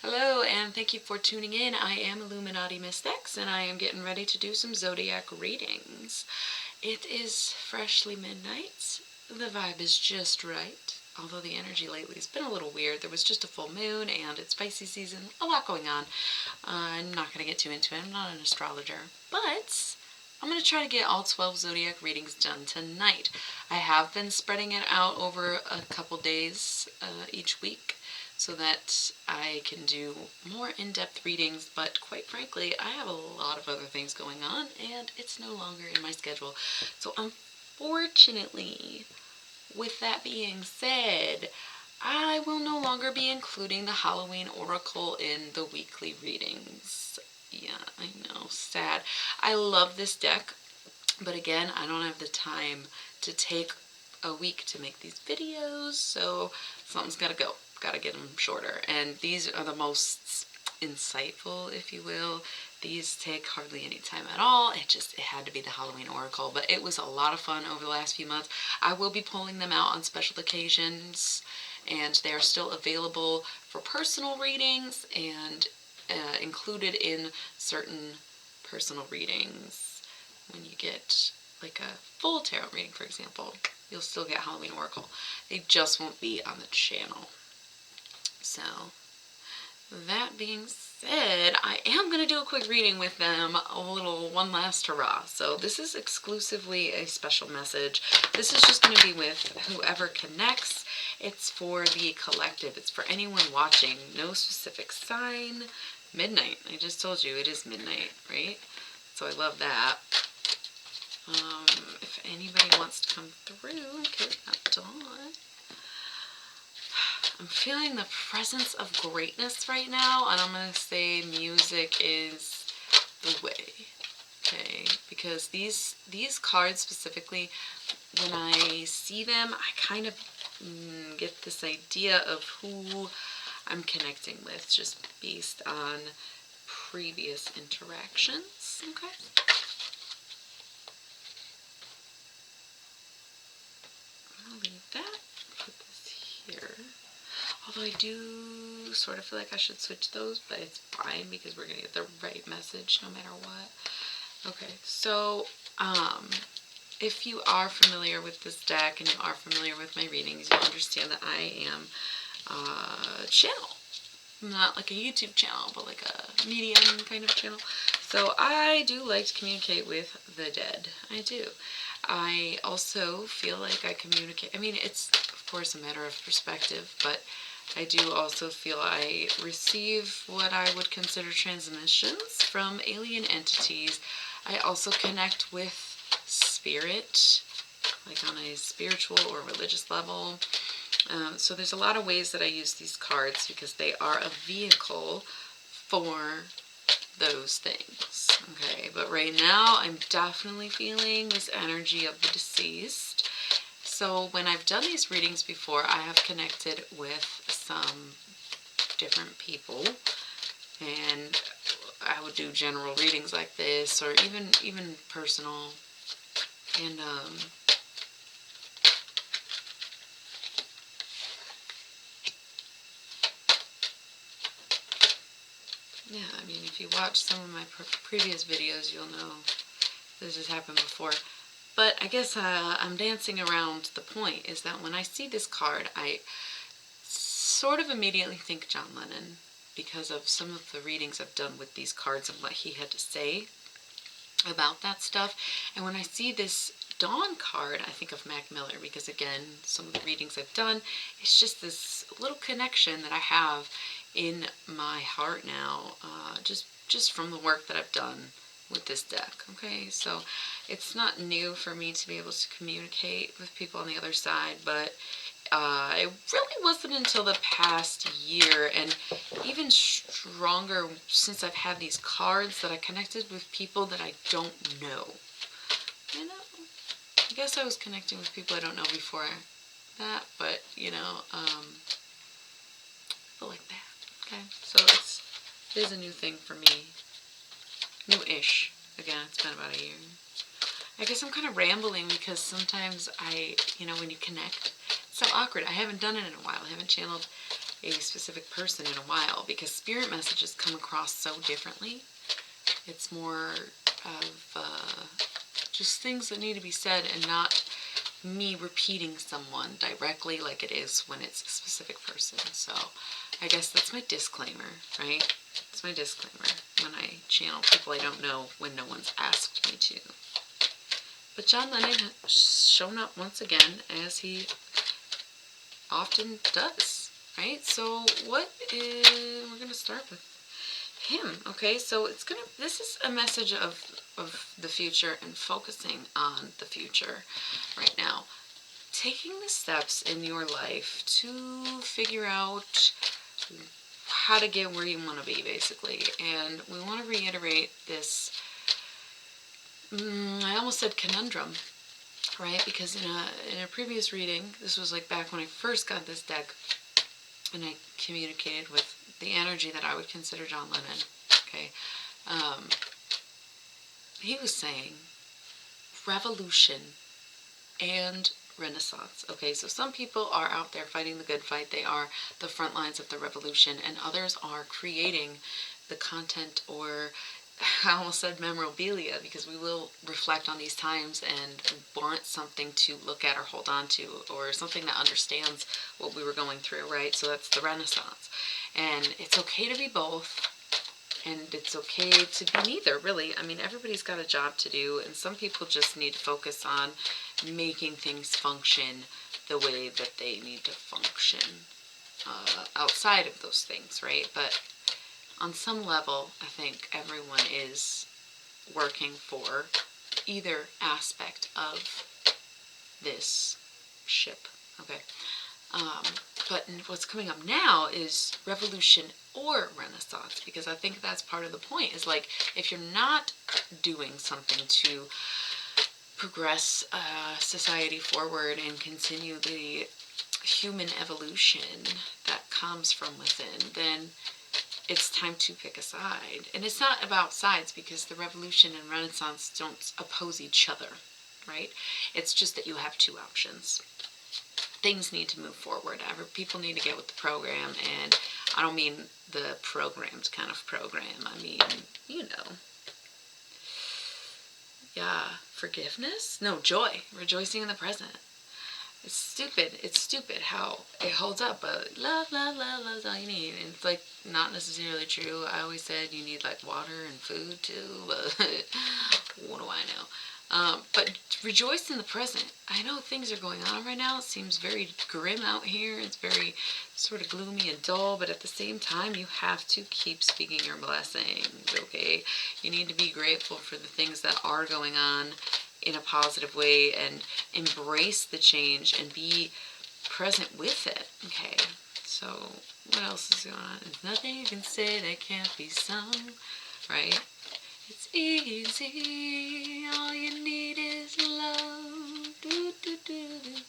Hello, and thank you for tuning in. I am Illuminaughty Mystex, and I am getting ready to do some zodiac readings. It is freshly midnight. The vibe is just right. Although the energy lately has been a little weird. There was just a full moon, and it's spicy season. A lot going on. I'm not going to get too into it. I'm not an astrologer. But I'm going to try to get all 12 zodiac readings done tonight. I have been spreading it out over a couple days each week, so that I can do more in-depth readings, but quite frankly, I have a lot of other things going on, and it's no longer in my schedule. So unfortunately, with that being said, I will no longer be including the Halloween Oracle in the weekly readings. Yeah, I know, sad. I love this deck, but again, I don't have the time to take a week to make these videos, so something's gotta go. Gotta get them shorter. And these are the most insightful, if you will. These take hardly any time at all. It had to be the Halloween Oracle, but it was a lot of fun over the last few months. I will be pulling them out on special occasions, and they are still available for personal readings and included in certain personal readings. When you get like a full tarot reading, for example, you'll still get Halloween Oracle. They just won't be on the channel. So, that being said, I am going to do a quick reading with them, a little one last hurrah. So this is exclusively a special message. This is just going to be with whoever connects. It's for the collective. It's for anyone watching. No specific sign. Midnight. I just told you it is midnight, right? So I love that. If anybody wants to come through, okay, not Dawn. I'm feeling the presence of greatness right now, and I'm going to say music is the way, okay? Because these cards specifically, when I see them, I kind of get this idea of who I'm connecting with, just based on previous interactions, okay? I'll leave that, put this here. Although I do sort of feel like I should switch those, but it's fine because we're going to get the right message no matter what. Okay, so if you are familiar with this deck and you are familiar with my readings, you understand that I am a channel. Not like a YouTube channel, but like a medium kind of channel. So I do like to communicate with the dead. I do. I also feel like I communicate. I mean, it's of course a matter of perspective, but I do also feel I receive what I would consider transmissions from alien entities. I also connect with spirit, like on a spiritual or religious level. So there's a lot of ways that I use these cards because they are a vehicle for those things. Okay, but right now I'm definitely feeling this energy of the deceased. So when I've done these readings before, I have connected with some different people, and I would do general readings like this, or even personal, and yeah, I mean, if you watch some of my previous videos, you'll know this has happened before. But I guess I'm dancing around the point, is that when I see this card, I sort of immediately think John Lennon because of some of the readings I've done with these cards and what he had to say about that stuff. And when I see this Dawn card, I think of Mac Miller because, again, some of the readings I've done, it's just this little connection that I have in my heart now, just from the work that I've done with this deck. Okay, so it's not new for me to be able to communicate with people on the other side, but it really wasn't until the past year, and even stronger since I've had these cards, that I connected with people that I don't know. You know, I guess I was connecting with people I don't know before that, but you know, but like that. Okay, so it is a new thing for me. New-ish. Again, it's been about a year. I guess I'm kind of rambling because sometimes when you connect, it's so awkward. I haven't done it in a while. I haven't channeled a specific person in a while, because spirit messages come across so differently. It's more of just things that need to be said, and not me repeating someone directly like it is when it's a specific person. So I guess that's my disclaimer, right? It's my disclaimer when I channel people I don't know when no one's asked me to. But John Lennon has shown up once again, as he often does, right? So we're going to start with him, okay? So this is a message of the future and focusing on the future right now. Taking the steps in your life to figure out how to get where you want to be, basically. And we want to reiterate this, I almost said conundrum, right? Because in a previous reading, this was like back when I first got this deck, and I communicated with the energy that I would consider John Lennon, okay? He was saying revolution and Renaissance. Okay, so some people are out there fighting the good fight. They are the front lines of the revolution, and others are creating the content, or I almost said memorabilia, because we will reflect on these times and want something to look at or hold on to, or something that understands what we were going through, right? So that's the Renaissance. And it's okay to be both, and it's okay to be neither, really. I mean, everybody's got a job to do, and some people just need to focus on making things function the way that they need to function outside of those things, right? But on some level, I think everyone is working for either aspect of this ship, okay? But what's coming up now is revolution or Renaissance, because I think that's part of the point, is like, if you're not doing something to progress society forward and continue the human evolution that comes from within, then it's time to pick a side. And it's not about sides, because the revolution and Renaissance don't oppose each other, right? It's just that you have two options. Things need to move forward. People need to get with the program, and I don't mean the programmed kind of program. I mean, yeah, forgiveness? No, joy. Rejoicing in the present. It's stupid. It's stupid how it holds up, but love, love, love, love's all you need. And it's like not necessarily true. I always said you need like water and food too, but what do I know? But rejoice in the present. I know things are going on right now. It seems very grim out here. It's very sort of gloomy and dull, but at the same time, you have to keep speaking your blessings, okay? You need to be grateful for the things that are going on in a positive way, and embrace the change and be present with it, okay? So what else is going on? There's nothing you can say that can't be sung, right? It's easy, all you need is love, do, do, do, do.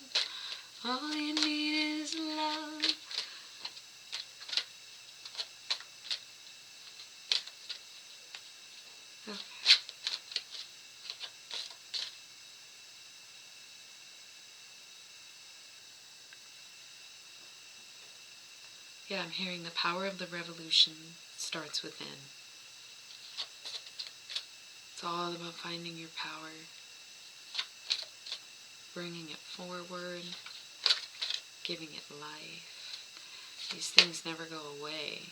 All you need is love. Okay. Yeah, I'm hearing the power of the revolution starts within. It's all about finding your power, bringing it forward, giving it life. These things never go away.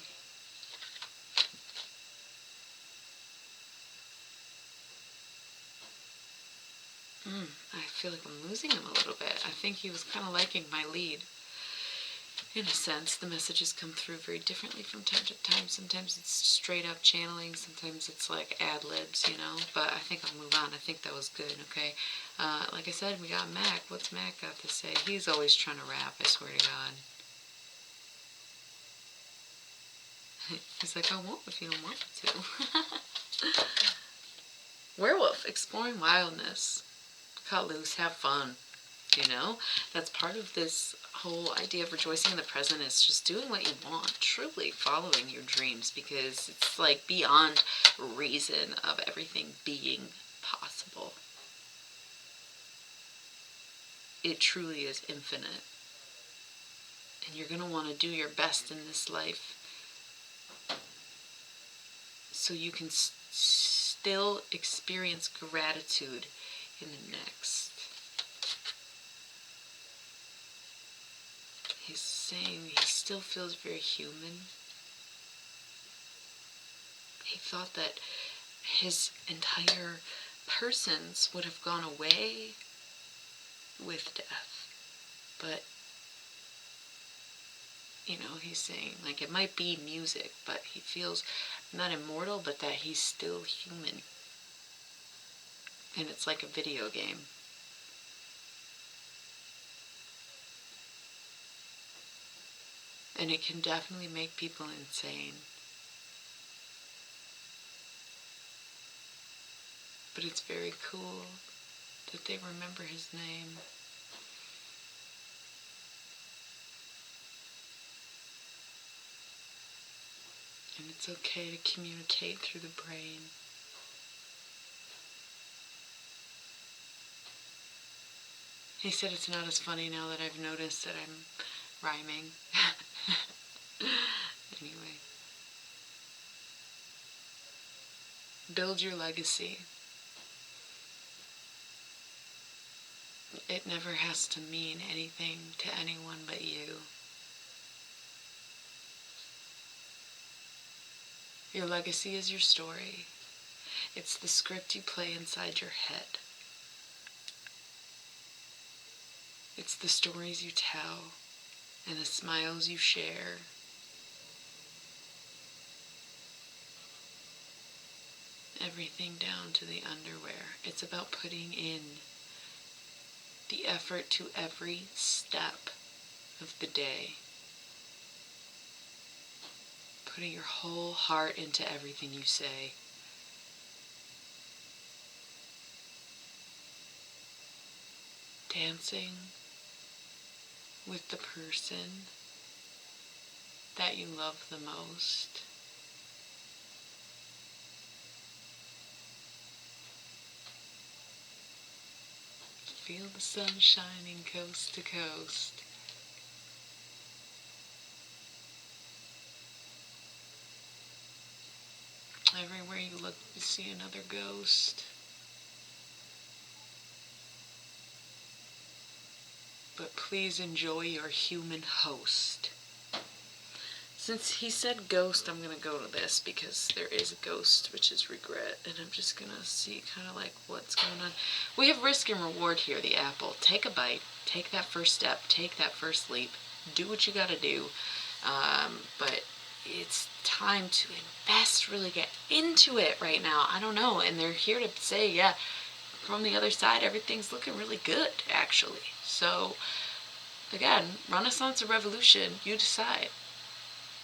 I feel like I'm losing him a little bit. I think he was kind of liking my lead. In a sense, the messages come through very differently from time to time. Sometimes it's straight up channeling, sometimes it's like ad-libs, but I think I'll move on. I think that was good, okay? Like I said, we got Mac. What's Mac got to say? He's always trying to rap, I swear to God. He's like, I won't if you don't want me to. Werewolf, exploring wildness. Cut loose, have fun. That's part of this whole idea of rejoicing in the present, is just doing what you want, truly following your dreams, because it's like beyond reason of everything being possible. It truly is infinite. And you're going to want to do your best in this life so you can still experience gratitude in the next. He's saying he still feels very human. He thought that his entire persons would have gone away with death. But, you know, he's saying, like, it might be music, but he feels not immortal, but that he's still human. And it's like a video game. And it can definitely make people insane. But it's very cool that they remember his name. And it's okay to communicate through the brain. He said it's not as funny now that I've noticed that I'm rhyming. Anyway. Build your legacy. It never has to mean anything to anyone but you. Your legacy is your story. It's the script you play inside your head. It's the stories you tell and the smiles you share. Everything down to the underwear. It's about putting in the effort to every step of the day. Putting your whole heart into everything you say. Dancing with the person that you love the most. Feel the sun shining coast to coast. Everywhere you look, you see another ghost. But please enjoy your human host. Since he said ghost, I'm going to go to this because there is a ghost, which is regret. And I'm just going to see kind of like what's going on. We have risk and reward here, the apple. Take a bite. Take that first step. Take that first leap. Do what you got to do. But it's time to invest, really get into it right now. I don't know. And they're here to say, yeah, from the other side, everything's looking really good, actually. So, again, Renaissance or Revolution, you decide.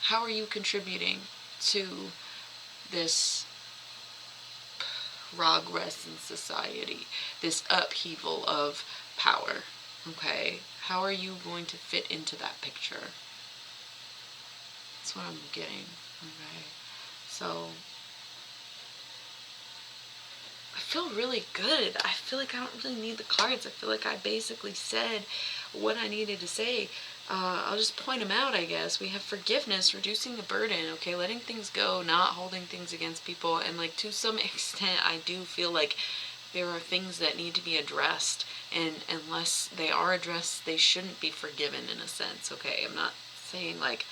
How are you contributing to this progress in society, this upheaval of power? Okay, how are you going to fit into that picture? That's what I'm getting. Okay, so I feel really good. I feel like I don't really need the cards. I feel like I basically said what I needed to say. I'll just point them out, I guess. We have forgiveness, reducing the burden, okay, letting things go, not holding things against people, and like to some extent I do feel like there are things that need to be addressed, and unless they are addressed, they shouldn't be forgiven in a sense, okay? I'm not saying like,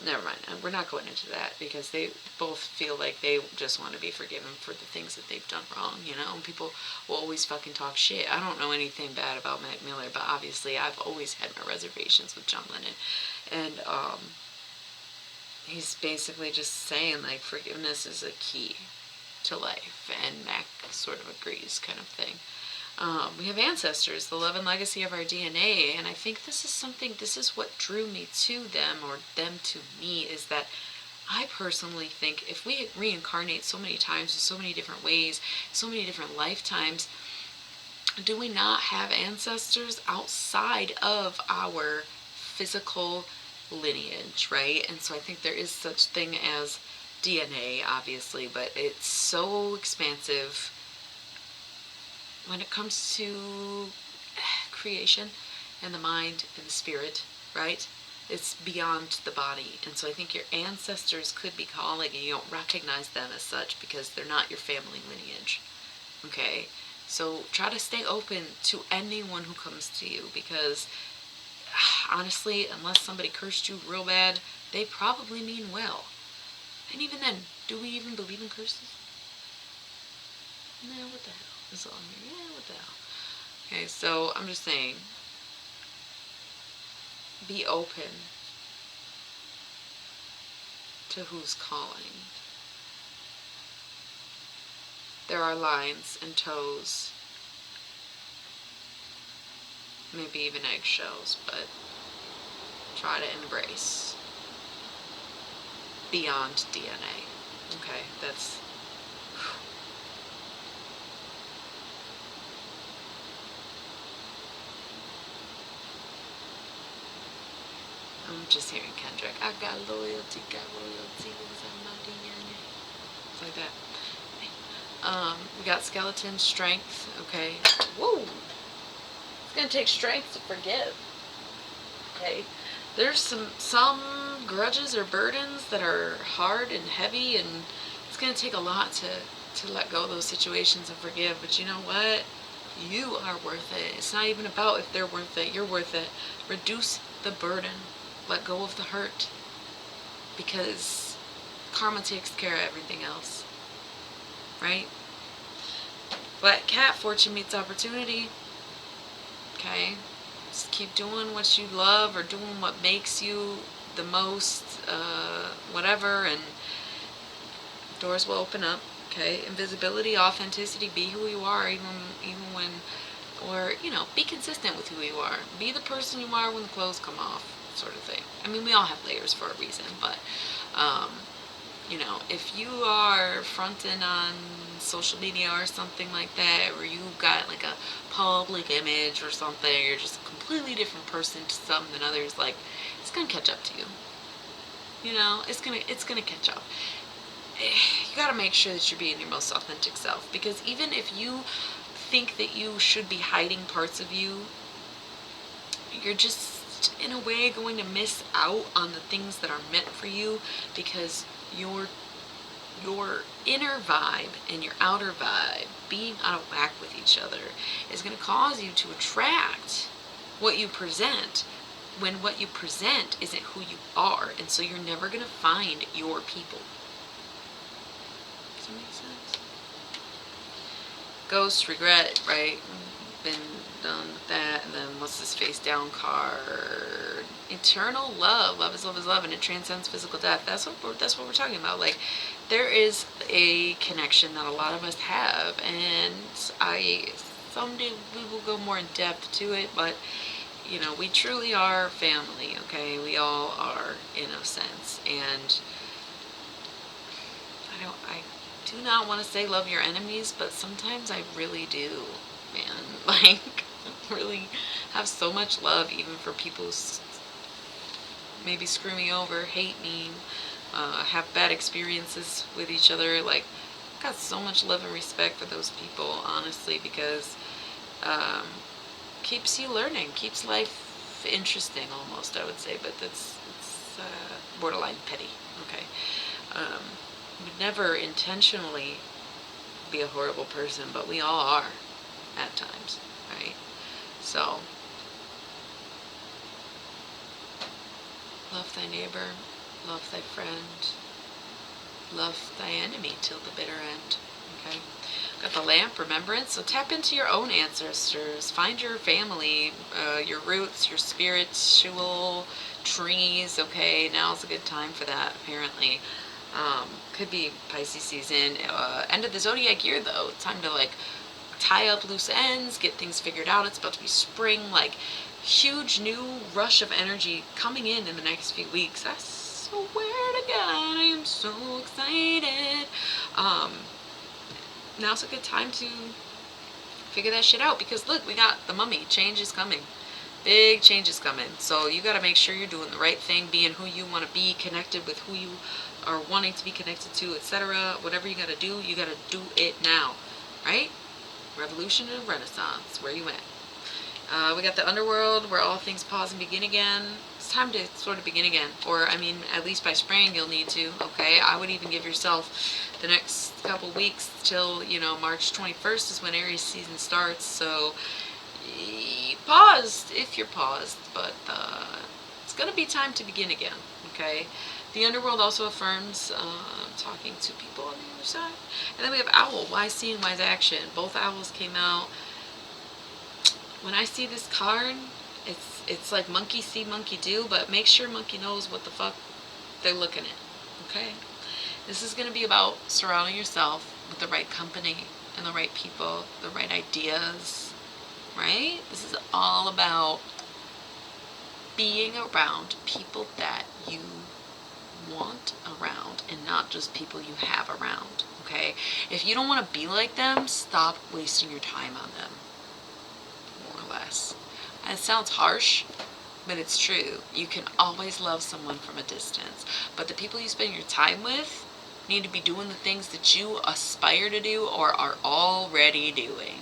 never mind, we're not going into that because they both feel like they just want to be forgiven for the things that they've done wrong, you know? People will always fucking talk shit. I don't know anything bad about Mac Miller, but obviously I've always had my reservations with John Lennon. And he's basically just saying like forgiveness is a key to life, and Mac sort of agrees, kind of thing. We have ancestors, the love and legacy of our DNA, and I think this is what drew me to them, or them to me, is that I personally think if we reincarnate so many times in so many different ways, so many different lifetimes, do we not have ancestors outside of our physical lineage, right? And so I think there is such thing as DNA, obviously, but it's so expansive when it comes to creation and the mind and the spirit, right? It's beyond the body. And so I think your ancestors could be calling, and you don't recognize them as such because they're not your family lineage. Okay? So try to stay open to anyone who comes to you, because honestly, unless somebody cursed you real bad, they probably mean well. And even then, do we even believe in curses? No, what the hell? Is it on here? Yeah, what the hell? Okay, so I'm just saying, be open to who's calling. There are lines and toes, maybe even eggshells, but try to embrace beyond DNA. Okay, that's... I'm just hearing Kendrick. I got loyalty, was on my DNA. It's like that. We got skeleton strength. Okay. Woo! It's gonna take strength to forgive. Okay. There's some grudges or burdens that are hard and heavy, and it's gonna take a lot to let go of those situations and forgive. But you know what? You are worth it. It's not even about if they're worth it. You're worth it. Reduce the burden. Let go of the hurt, because karma takes care of everything else, right? Black cat, fortune meets opportunity. Okay, just keep doing what you love, or doing what makes you the most whatever, and doors will open up. Okay, invisibility, authenticity, be who you are, even when, or be consistent with who you are. Be the person you are when the clothes come off, sort of thing. I mean, we all have layers for a reason, but if you are fronting on social media or something like that, or you got like a public image or something, you're just a completely different person to some than others, like, it's gonna catch up to you. It's gonna catch up. You gotta make sure that you're being your most authentic self, because even if you think that you should be hiding parts of you, you're just in a way going to miss out on the things that are meant for you, because your inner vibe and your outer vibe being out of whack with each other is going to cause you to attract what you present, when what you present isn't who you are, and so you're never going to find your people. Does that make sense? Ghost, regret, right? Been done with that. And then what's this face down card? Eternal love. Love is love is love, and it transcends physical death. That's what we're talking about. Like, there is a connection that a lot of us have, and someday we will go more in depth to it, but we truly are family. Okay, we all are, in a sense, and I do not want to say love your enemies, but sometimes I really do, man. Like, really have so much love even for people who maybe screw me over, hate me, have bad experiences with each other. Like, I've got so much love and respect for those people, honestly, because keeps you learning, keeps life interesting, almost, I would say, but it's borderline petty. Okay. Would never intentionally be a horrible person, but we all are at times, right? So, love thy neighbor, love thy friend, love thy enemy till the bitter end. Okay. Got the lamp, remembrance. So tap into your own ancestors, find your family, your roots, your spiritual trees. Okay, now's a good time for that, apparently. Could be Pisces season. End of the zodiac year, though. Time to tie up loose ends, get things figured out. It's about to be spring. Like, huge new rush of energy coming in the next few weeks. I swear to God, I am so excited. Now's a good time to figure that shit out, because look, we got the mummy. Change is coming. Big change is coming. So you got to make sure you're doing the right thing, being who you want to be, connected with who you are wanting to be connected to, etc. Whatever you got to do it now, right? Revolution and Renaissance. Where you at? We got the underworld, where all things pause and begin again. it's time to sort of begin again. Or, I mean, at least by spring you'll need to, okay? I would even give yourself the next couple weeks till, you know, March 21st is when Aries season starts, so pause if you're paused, but it's going to be time to begin again, okay? The underworld also affirms talking to people on the other side. And then we have owl, wise seeing, wise action. Both owls came out. When I see this card, it's like monkey see, monkey do, but make sure monkey knows what the fuck they're looking at, okay? This is going to be about surrounding yourself with the right company and the right people, the right ideas, right? This is all about being around people that you want around and not just people you have around, okay? If you don't want to be like them, stop wasting your time on them, more or less. It sounds harsh, but it's true. You can always love someone from a distance, but the people you spend your time with need to be doing the things that you aspire to do or are already doing.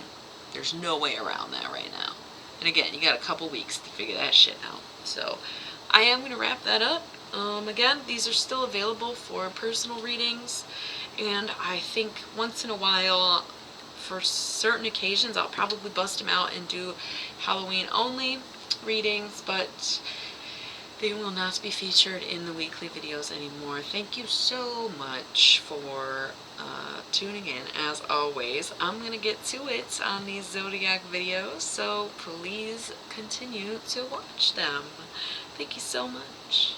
There's no way around that right now. And again, you got a couple weeks to figure that shit out. So I am going to wrap that up. Again, these are still available for personal readings, and I think once in a while, for certain occasions, I'll probably bust them out and do Halloween only readings, but they will not be featured in the weekly videos anymore. Thank you so much for tuning in. As always, I'm going to get to it on these Zodiac videos, so please continue to watch them. Thank you so much.